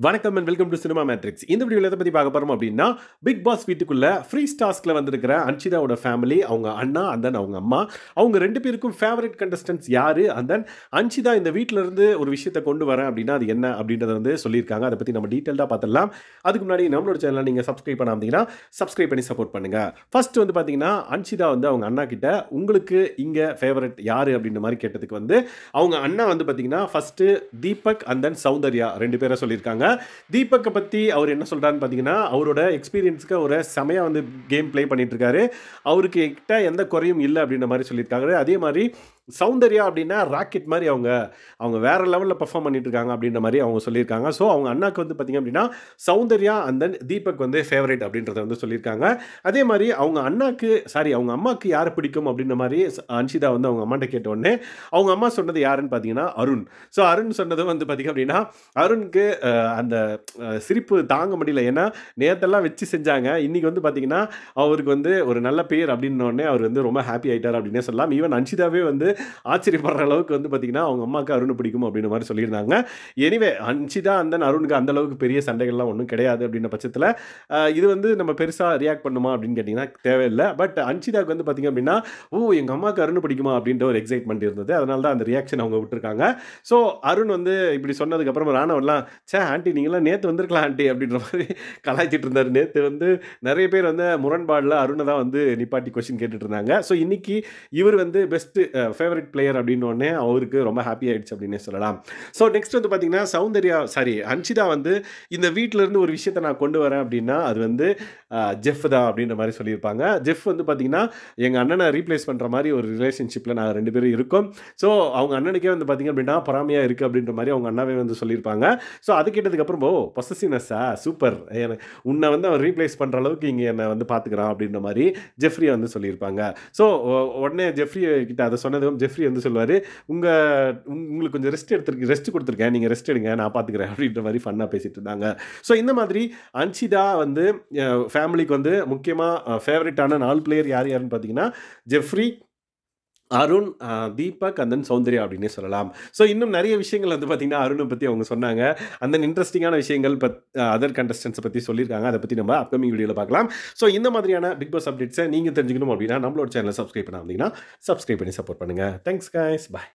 வணக்கம் and welcome to cinema matrix. இந்த வீடியோவில் எதை பற்றி பார்க்க போகிறோம் அப்படின்னா, பிக் பாஸ் வீட்டுக்குள்ள ஃப்ரீ டாஸ்கில் வந்திருக்கிற அன்ஷிதாவோட ஃபேமிலி, அவங்க அண்ணா அண்ட் தென் அவங்க அம்மா, அவங்க ரெண்டு பேருக்கும் ஃபேவரட் கண்டஸ்டன்ஸ் யார், அண்ட் தென் அன்ஷிதா இந்த வீட்டில இருந்து ஒரு விஷயத்தை கொண்டு வரேன் அப்படின்னா அது என்ன அப்படின்றத வந்து சொல்லியிருக்காங்க. அதை பற்றி நம்ம டீட்டெயிலாக பார்த்துடலாம். அதுக்கு முன்னாடி நம்மளோட சேனலை நீங்கள் சப்ஸ்கிரைப் பண்ணாமீங்கன்னா சப்ஸ்கிரைப் பண்ணி சப்போர்ட் பண்ணுங்க. ஃபர்ஸ்ட் வந்து பார்த்தீங்கன்னா, அன்ஷிதா வந்து அவங்க அண்ணா கிட்ட உங்களுக்கு இங்கே ஃபேவரட் யார் அப்படின்ற மாதிரி கேட்டதுக்கு வந்து அவங்க அண்ணா வந்து பார்த்தீங்கன்னா first Deepak and then Soundarya ரெண்டு பேரை சொல்லியிருக்காங்க. தீபக்கை பற்றி அவர் என்ன சொல்கிறான்னு பார்த்தீங்கன்னா, அவரோட எக்ஸ்பீரியன்ஸுக்கு ஒரு செமையாக வந்து கேம் ப்ளே பண்ணிட்டு இருக்காரு. அவருக்கு கிட்ட எந்த குறையும் இல்லை அப்படின்ற மாதிரி சொல்லியிருக்காங்க. அதே மாதிரி சௌந்தர்யா அப்படின்னா ராக்கெட் மாதிரி அவங்க வேற லெவலில் பர்ஃபார்ம் பண்ணிட்டு இருக்காங்க அப்படின்ற மாதிரி அவங்க சொல்லியிருக்காங்க. ஸோ அவங்க அண்ணாக்கு வந்து பார்த்தீங்க அப்படின்னா சௌந்தர்யா அண்ட் தென் தீபக் வந்து ஃபேவரட் அப்படின்றத வந்து சொல்லியிருக்காங்க. அதே மாதிரி அவங்க அம்மாவுக்கு யாரை பிடிக்கும் அப்படின்ற மாதிரி அன்ஷிதா வந்து அவங்க அம்மாட்ட கேட்ட உடனே அவங்க அம்மா சொன்னது யாருன்னு பார்த்தீங்கன்னா அருண். ஸோ அருண் சொன்னது வந்து பார்த்தீங்க அப்படின்னா அருணுக்கு அந்த சிரிப்பு தாங்க முடியல. ஏன்னா நேத்தெல்லாம் வச்சு செஞ்சாங்க, இன்னைக்கு வந்து பார்த்தீங்கன்னா அவருக்கு வந்து ஒரு நல்ல பேர் அப்படின்ன உடனே அவர் வந்து ரொம்ப ஹாப்பி ஆகிட்டார் அப்படின்னே சொல்லலாம். ஈவன் அன்ஷிதாவே வந்து ஆச்சரியப்படுற அளவுக்கு வந்து பார்த்தீங்கன்னா அவங்க அம்மாவுக்கு அருண் பிடிக்கும் அப்படின்ற மாதிரி சொல்லியிருந்தாங்க. எனிவே அன்ஷிதா அந்த அருணுக்கு அந்த அளவுக்கு பெரிய சண்டைகள்லாம் ஒன்றும் கிடையாது அப்படின்ற பட்சத்தில் இது வந்து நம்ம பெருசாக ரியாக்ட் பண்ணுமா அப்படின்னு கேட்டிங்கன்னா தேவையில்லை. பட் அன்ஷிதாவுக்கு வந்து பார்த்தீங்க அப்படின்னா எங்கள் அம்மாவுக்கு அருண் பிடிக்குமா அப்படின்ற ஒரு எக்ஸைட்மெண்ட் இருந்தது. அதனால தான் அந்த ரியாக்ஷன் அவங்க விட்டுருக்காங்க. ஸோ அருண் வந்து இப்படி சொன்னதுக்கப்புறம் ராணவெல்லாம் ஆண்டி நீங்களாம் நேற்று வந்திருக்கலாம் ஆண்டி அப்படின்ற மாதிரி கலாய்ச்சிட்டு இருந்தார். நேற்று வந்து நிறைய பேர் வந்து முரண்பாடில் அருணை தான் வந்து நிப்பாட்டி கொஸ்டின் கேட்டுட்டு இருந்தாங்க. ஸோ இன்னைக்கு இவர் வந்து பெஸ்ட் ஃபேவரட் பிளேயர் அப்படின்னு உடனே அவருக்கு ரொம்ப ஹாப்பி ஆயிடுச்சு அப்படின்னே சொல்லலாம். ஸோ நெக்ஸ்ட் வந்து பார்த்தீங்கன்னா அன்ஷிதா வந்து இந்த வீட்டில இருந்து ஒரு விஷயத்தை நான் கொண்டு வரேன் அப்படின்னா அது வந்து ஜெஃப் தான் அப்படின்ற மாதிரி சொல்லியிருப்பாங்க. ஜெஃப் வந்து பார்த்தீங்கன்னா எங்கள் அண்ணனை ரீப்ளேஸ் பண்ணுற மாதிரி ஒரு ரிலேஷன்ஷிப்பில் நாங்கள் ரெண்டு பேரும் இருக்கோம். ஸோ அவங்க அண்ணனுக்கே வந்து பார்த்தீங்க அப்படின்னா பொறாமையாக இருக்குது அப்படின்ற மாதிரி அவங்க அண்ணாவே வந்து சொல்லியிருப்பாங்க. ஸோ அது கேட்டதுக்கப்புறம் பொசசிவ்னஸ்ஸா சூப்பர், உன்னை வந்து அவன் ரீப்ளேஸ் பண்ணுற அளவுக்கு இங்கே என்னை வந்து பார்த்துக்கிறான் அப்படின்ற மாதிரி ஜெஃப்ரியை வந்து சொல்லியிருப்பாங்க. ஸோ உடனே ஜெஃப்ரி கிட்ட அதை சொன்னதும் ஜெஃப்ரி வந்து சொல்லுவார், உங்களுக்கு கொஞ்சம் ரெஸ்ட் கொடுத்துருக்கேன், நீங்கள் ரெஸ்ட் எடுங்க நான் பார்த்துக்கிறேன் அப்படின்ற மாதிரி ஃபன்னாக பேசிட்டு இருந்தாங்க. ஸோ இந்த மாதிரி அன்ஷிதா வந்து ஃபேமிலிக்கு வந்து முக்கியமாக ஃபேவரட்டான 4 பிளேயர் யாருன்னு பார்த்தீங்கன்னா Jeffrey, Arun, Deepak and then Soundarya அப்படின்னே சொல்லலாம். ஸோ இன்னும் நிறைய விஷயங்கள் வந்து பார்த்தீங்கன்னா அருணை பற்றி அவங்க சொன்னாங்க. அந்த இன்ட்ரெஸ்டிங்கான விஷயங்கள் அதர் கண்டஸ்டன்ஸை பற்றி சொல்லியிருக்காங்க. அதை பற்றி நம்ம அப்கமிங் வீடியோவில் பார்க்கலாம். ஸோ இந்த மாதிரியான பிக் பாஸ் அப்டேட்ஸை நீங்கள் தெரிஞ்சுக்கணும் அப்படின்னா நம்மளோட சேனலை சப்ஸ்கிரைப் பண்ணாமல் சப்ஸ்கிரைப் பண்ணி சப்போர்ட் பண்ணுங்கள். தேங்க்ஸ் கைஸ், பாய்.